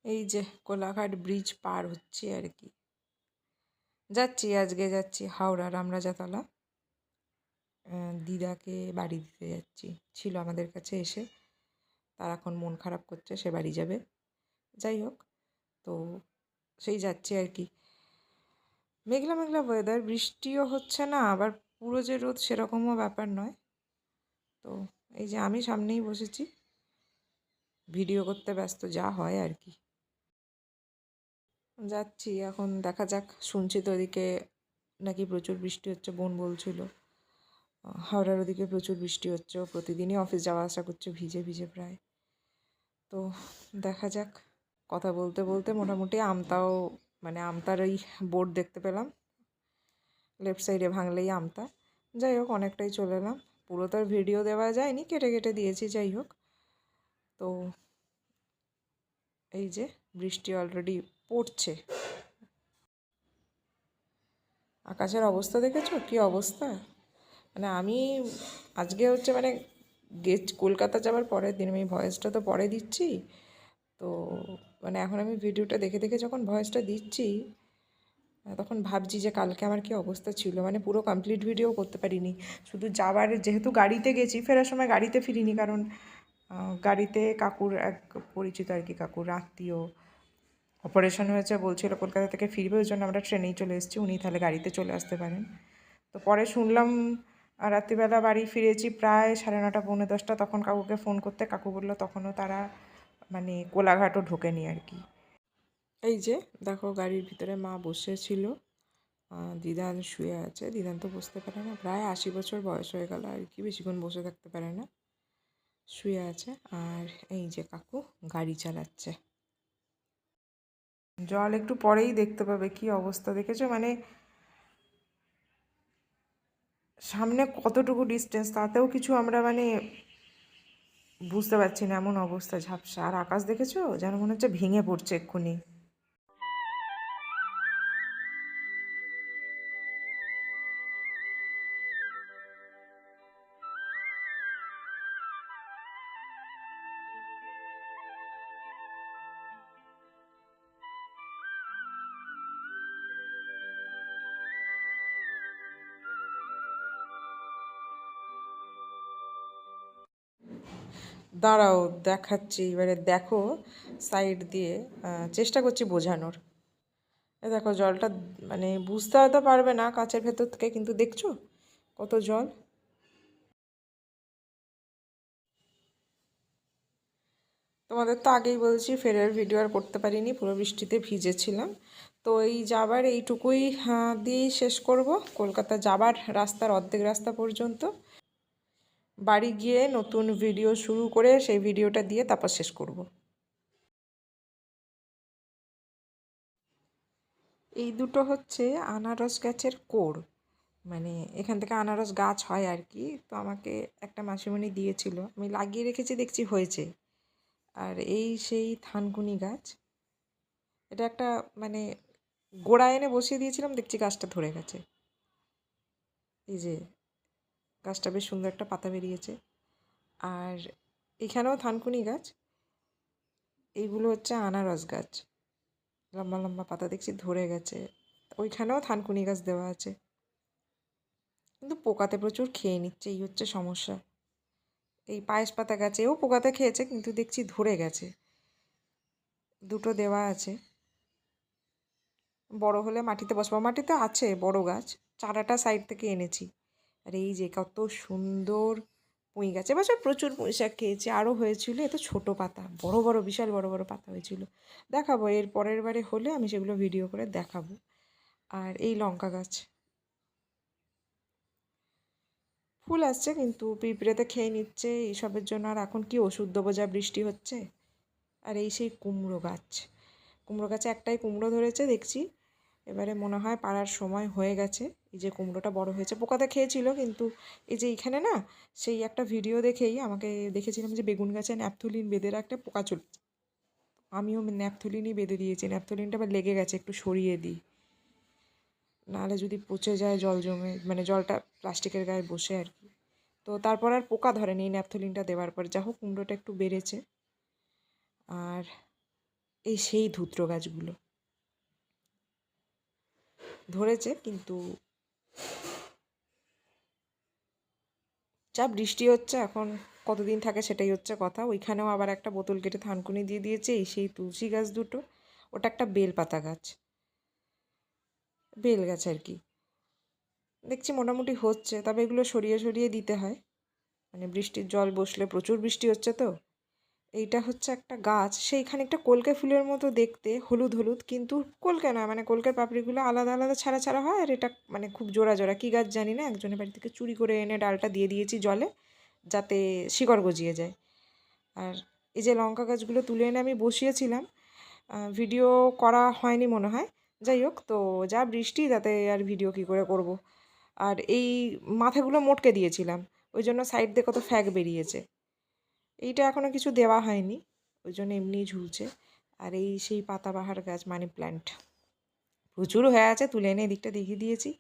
এই যে কোলাঘাট ব্রিজ পার হচ্ছি আর কি। আজকে যাচ্ছি হাওড়া রামরাজাতলা। দিদাকে বাড়ি দিতে যাচ্ছি, ছিল আমাদের কাছে এসে, তার এখন মন খারাপ করছে, সে বাড়ি যাবে। যাই হোক, তো সেই যাচ্ছি আর কি। মেঘলা মেঘলা ওয়েদার, বৃষ্টিও হচ্ছে না, আবার পুরো যে রোদ সেরকমও ব্যাপার নয়। তো এই যে আমি সামনেই বসেছি, ভিডিও করতে ব্যস্ত, যা হয় আর কি। যাচ্ছি এখন, দেখা যাক। শুনছি তো ওদিকে নাকি প্রচুর বৃষ্টি হচ্ছে, বোন বলছিল। হাওড়ার ওদিকে প্রচুর বৃষ্টি হচ্ছে, ও প্রতিদিনই অফিস যাওয়া আসা করছে ভিজে ভিজে প্রায়। তো দেখা যাক। কথা বলতে বলতে মোটামুটি আমতাও, মানে আমতার ওই বোর্ড দেখতে পেলাম, লেফট সাইডে ভাঙলেই আমতা। যাই হোক, অনেকটাই চলে এলাম। পুরো তো আর ভিডিও দেওয়া যায়নি, কেটে কেটে দিয়েছি। যাই হোক, তো এই যে বৃষ্টি অলরেডি পড়ছে। আকাশের অবস্থা দেখেছো কী অবস্থা? মানে আমি আজকে হচ্ছে মানে কলকাতা যাওয়ার পরের দিন, আমি ভয়েসটা তো পরে দিচ্ছি, তো মানে এখন আমি ভিডিওটা দেখে দেখে যখন ভয়েসটা দিচ্ছি, তখন ভাবছি যে কালকে আমার কী অবস্থা ছিল। মানে পুরো কমপ্লিট ভিডিও করতে পারিনি, শুধু যাবার, যেহেতু গাড়িতে গেছি, ফেরার সময় গাড়িতে ফিরিনি, কারণ গাড়িতে কাকুর এক পরিচিত আর কি, কাকুর আত্মীয় অপারেশন হয়েছে, বলছিল কলকাতা থেকে ফিরবে, ওই জন্য আমরা ট্রেনেই চলে এসেছি, উনি তাহলে গাড়িতে চলে আসতে পারেন। তো পরে শুনলাম রাত্রিবেলা বাড়ি ফিরেছি প্রায় 9:30 পৌনে 10টা, তখন কাকুকে ফোন করতে, কাকু বললো তখনও তারা মানে কোলাঘাটও ঢোকেনি আর কি। এই যে দেখো, গাড়ির ভিতরে মা বসেছিল, দিদান শুয়ে আছে। দিদান তো বসতে পারে না, প্রায় 80 বছর বয়স হয়ে গেল আর কি, বেশিক্ষণ বসে থাকতে পারে না, শুয়ে আছে। আর এই যে কাকু গাড়ি চালাচ্ছে। জল একটু পরেই দেখতে পাবে, কি অবস্থা দেখেছো? মানে সামনে কতটুকু ডিস্টেন্স, তাতেও কিছু আমরা মানে বুঝতে পারছি না, এমন অবস্থা ঝাপসা। আর আকাশ দেখেছো, যেন মনে হচ্ছে ভেঙে পড়ছে এক্ষুনি। দাঁড়াও, দেখাচ্ছি, এবারে দেখো সাইড দিয়ে, চেষ্টা করছি বোঝানোর। এ দেখো জলটা, মানে বুঝতে হয়তো পারবে না কাঁচের ভেতর থেকে, কিন্তু দেখছো কত জল। তোমাদের তো আগেই বলছি, ফেরার ভিডিও আর করতে পারিনি, পুরো বৃষ্টিতে ভিজেছিলাম। তো এই যাবার এইটুকুই দিয়েই শেষ করব। কলকাতা যাবার রাস্তার অর্ধেক রাস্তা পর্যন্ত, বাড়ি গিয়ে নতুন ভিডিও শুরু করে সেই ভিডিওটা দিয়ে তারপর শেষ করব। এই দুটো হচ্ছে আনারস গাছের কোড়, মানে এখান থেকে আনারস গাছ হয় আর কি। তো আমাকে একটা মাসিমণি দিয়েছিল, আমি লাগিয়ে রেখেছি, দেখছি হয়েছে। আর এই সেই থানকুনি গাছ, এটা একটা মানে গোড়া এনে বসিয়ে দিয়েছিলাম, দেখছি গাছটা ধরে গেছে। এই যে গাছটা বেশ সুন্দর একটা পাতা বেরিয়েছে। আর এখানেও থানকুনি গাছ, এইগুলো হচ্ছে আনারস গাছ, লম্বা লম্বা পাতা, দেখছি ধরে গেছে। ওইখানেও থানকুনি গাছ দেওয়া আছে, কিন্তু পোকাতে প্রচুর খেয়ে নিচ্ছে, এই হচ্ছে সমস্যা। এই পায়েস পাতা গাছেও পোকাতে খেয়েছে, কিন্তু দেখছি ধরে গেছে। দুটো দেওয়া আছে, বড় হলে মাটিতে বসবো। মাটিতে আছে বড় গাছ, চারাটা সাইড থেকে এনেছি। আর এই যে কত সুন্দর পুঁই গাছ, এবছর প্রচুর পুঁই শাক খেয়েছি। আরও হয়েছিল, এত ছোট পাতা, বড় বড় বিশাল বড় বড় পাতা হয়েছিল। দেখাবো, এর পরের বারে হলে আমি সেগুলো ভিডিও করে দেখাবো। আর এই লঙ্কা গাছ, ফুল আসছে কিন্তু পিঁপড়েতে খেয়ে নিচ্ছে, এইসবের জন্য আর এখন কি ওষুধ দেবো, যা বৃষ্টি হচ্ছে। আর এই সেই কুমড়ো গাছ, কুমড়ো গাছে একটাই কুমড়ো ধরেছে দেখছি, এবারে মনে হয় পাড়ার সময় হয়ে গেছে। এই যে কুমড়োটা বড় হয়েছে, পোকাতে খেয়েছিল, কিন্তু এই যে এইখানে না, সেই একটা ভিডিও দেখেই আমাকে দেখেছিলাম যে বেগুন গাছে ন্যাপথলিন বেঁধে রাখলে পোকা চলে, আমিও ন্যাপথলিনই বেঁধে দিয়েছি। ন্যাপথলিনটা আবার লেগে গেছে, একটু সরিয়ে দিই, নাহলে যদি পচে যায় জল জমে, মানে জলটা প্লাস্টিকের গায়ে বসে আর কি। তো তারপর আর পোকা ধরেনি ন্যাপথলিনটা দেওয়ার পর, যা হোক কুমড়োটা একটু বেড়েছে। আর এই সেই ধুত্র গাছগুলো ধরেছে, কিন্তু যা বৃষ্টি হচ্ছে এখন কতদিন থাকে সেটাই হচ্ছে কথা। ওইখানেও আবার একটা বোতল কেটে থানকুনি দিয়ে দিয়েছে। এই সেই তুলসী গাছ দুটো, ওটা একটা বেলপাতা গাছ, বেল গাছ আর কি। দেখছি মোটামুটি হচ্ছে, তবে এগুলো সরিয়ে সরিয়ে দিতে হয়, মানে বৃষ্টির জল বসলে, প্রচুর বৃষ্টি হচ্ছে তো। এইটা হচ্ছে একটা গাছ, সেইখানে একটা কলকে ফুলের মতো দেখতে, হলুদ হলুদ, কিন্তু কলকে না, মানে কলকের পাপড়িগুলো আলাদা আলাদা ছাড়া ছাড়া হয়। আর এটা মানে খুব জোড়া জোড়া, কী গাছ জানি না, একজনের বাড়ি থেকে চুরি করে এনে ডালটা দিয়ে দিয়েছি জলে, যাতে শিকড় গজিয়ে যায়। আর এই যে লঙ্কা গাছগুলো তুলে এনে আমি বসিয়েছিলাম, ভিডিও করা হয়নি মনে হয়। যাই হোক, তো যা বৃষ্টি, তাতে আর ভিডিও কী করে করব। আর এই মাথাগুলো মোটকে দিয়েছিলাম, ওই জন্য সাইড দিয়ে কত ফ্যাগ বেরিয়েছে। এইটা এখনও কিছু দেওয়া হয়নি, ওই জন্য এমনিই ঝুলছে। আর এই সেই পাতাবাহার গাছ, মানি প্ল্যান্ট, প্রচুর হয়ে আছে, তুলে এনে এদিকটা দেখিয়ে দিয়েছি।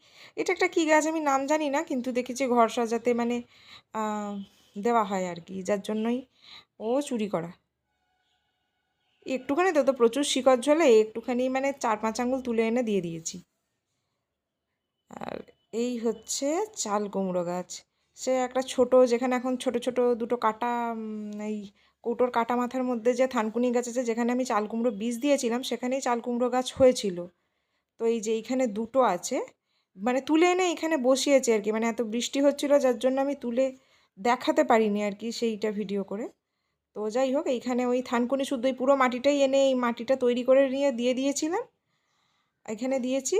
এটা একটা কী গাছ আমি নাম জানি না, কিন্তু দেখেছি ঘর সাজাতে মানে দেওয়া হয় আর কি, যার জন্যই ও চুরি করা। একটুখানি তো প্রচুর শিকড় ঝোলে, একটুখানি মানে 4-5 আঙুল তুলে এনে দিয়ে দিয়েছি। আর এই হচ্ছে চাল কুমড়ো গাছ, সে একটা ছোট, যেখানে এখন ছোট ছোট দুটো কাটা, এই কৌটোর কাটা মাথার মধ্যে যে থানকুনি গাছ আছে, যেখানে আমি চাল কুমড়ো বীজ দিয়েছিলাম, সেখানেই চাল কুমড়ো গাছ হয়েছিল। তো এই যে এইখানে দুটো আছে, মানে তুলে এনে এখানে বসিয়েছে আর কি, মানে এত বৃষ্টি হচ্ছিলো যার জন্য আমি তুলে দেখাতে পারিনি আর কি সেইটা ভিডিও করে। তো যাই হোক, এইখানে ওই থানকুনি শুদ্ধ এই পুরো মাটিটাই এনে এই মাটিটা তৈরি করে নিয়ে দিয়ে দিয়েছিলাম, এখানে দিয়েছি।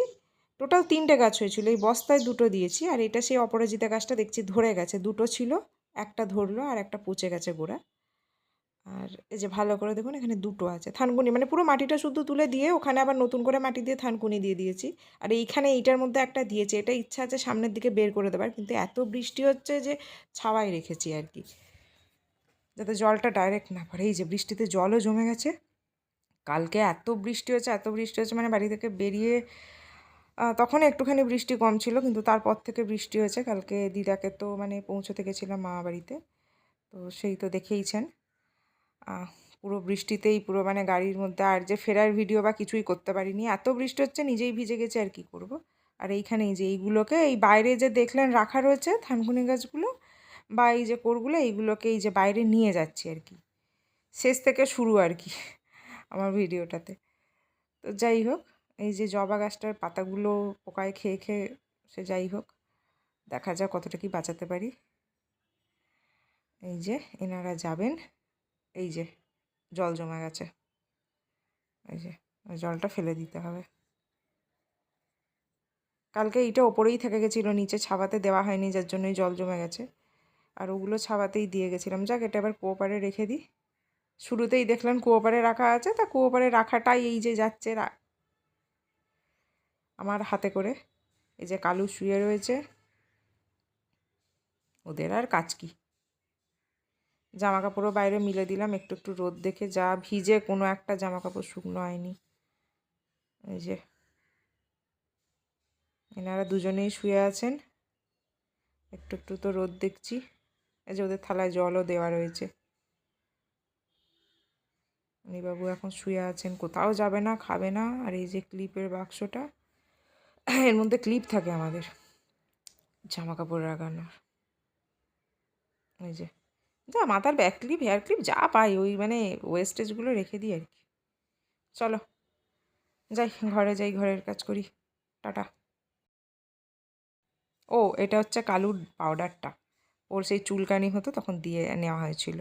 টোটাল 3টে গাছ হয়েছিল, এই বস্তায় 2টো দিয়েছি। আর এটা সেই অপরাজিতা গাছটা দেখছি ধরে গেছে, 2টো ছিল, একটা ধরলো আর একটা পচে গেছে গোড়া। আর এই যে ভালো করে দেখুন, এখানে 2টো আছে থানকুনি, মানে পুরো মাটিটা শুদ্ধ তুলে দিয়ে ওখানে আবার নতুন করে মাটি দিয়ে থানকুনি দিয়ে দিয়েছি। আর এইখানে এইটার মধ্যে একটা দিয়েছি, এটা ইচ্ছা আছে সামনের দিকে বের করে দেবার, কিন্তু এত বৃষ্টি হচ্ছে যে ছাওয়ায় রেখেছি আর কি, যাতে জলটা ডাইরেক্ট না পড়ে। এই যে বৃষ্টিতে জলও জমে গেছে, কালকে এত বৃষ্টি হচ্ছে, এত বৃষ্টি হচ্ছে, মানে বাড়ি থেকে বেরিয়ে তখন একটুখানি বৃষ্টি কম ছিল, কিন্তু তারপর থেকে বৃষ্টি হয়েছে। কালকে দিদাকে তো মানে পৌঁছতে গেছিলাম মামা বাড়িতে, তো সেই তো দেখেইছেন, পুরো বৃষ্টিতেই পুরো মানে গাড়ির মধ্যে, আর যে ফেরার ভিডিও বা কিছুই করতে পারিনি, এত বৃষ্টি হচ্ছে, নিজেই ভিজে গেছে, আর কি করব। আর এইখানে এই যে এইগুলোকে, এই বাইরে যে দেখলেন রাখা রয়েছে থানকুনি গাছগুলো বা এই যে কোরগুলো, এইগুলোকে এই যে বাইরে নিয়ে যাচ্ছি আর কি, শেষ থেকে শুরু আর কি আমার ভিডিওটাতে। তো যাই হোক, এই যে জবা গাছটার পাতাগুলো পোকায় খেয়ে খেয়ে, সে যাই হোক, দেখা যাক কতটা কি বাঁচাতে পারি। এই যে এনারা যাবেন, এই যে জল জমে গেছে, এই যে জলটা ফেলে দিতে হবে। কালকে এইটা ওপরেই থেকে গেছিলো, নিচে ছাওয়াতে দেওয়া হয়নি, যার জন্যই জল জমে গেছে। আর ওগুলো ছাওয়াতেই দিয়ে গেছিলাম। যাক, এটা এবার কুয়োপাড়ে রেখে দিই। শুরুতেই দেখলেন কুয়োপাড়ে রাখা আছে, তা কুয়োপাড়ে রাখাটাই এই যে যাচ্ছে আমার হাতে করে। এই যে কালু শুয়ে রয়েছে, ওদের আর কাজ কি। জামা কাপড়ও বাইরে মিলে দিলাম একটু একটু রোদ দেখে, যা ভিজে কোনো একটা জামা কাপড় শুকনো হয়নি। এই যে এনারা দুজনেই শুয়ে আছেন, একটু একটু তো রোদ দেখছি। এই যে ওদের থালায় জলও দেওয়া রয়েছে। বাবু এখন শুয়ে আছেন, কোথাও যাবে না, খাবে না। আর এই যে ক্লিপের বাক্সটা, এর মধ্যে ক্লিপ থাকে আমাদের জামা কাপড় লাগানোর। এই যে যা মাথার ব্যাক ক্লিপ, হেয়ার ক্লিপ যা পাই, ওই মানে ওয়েস্টেজগুলো রেখে দিই আর কি। চলো যাই, ঘরে যাই, ঘরের কাজ করি। টাটা। ও, এটা হচ্ছে কালুর পাউডারটা, ওর সেই চুলকানি হতো তখন দিয়ে নেওয়া হয়েছিল।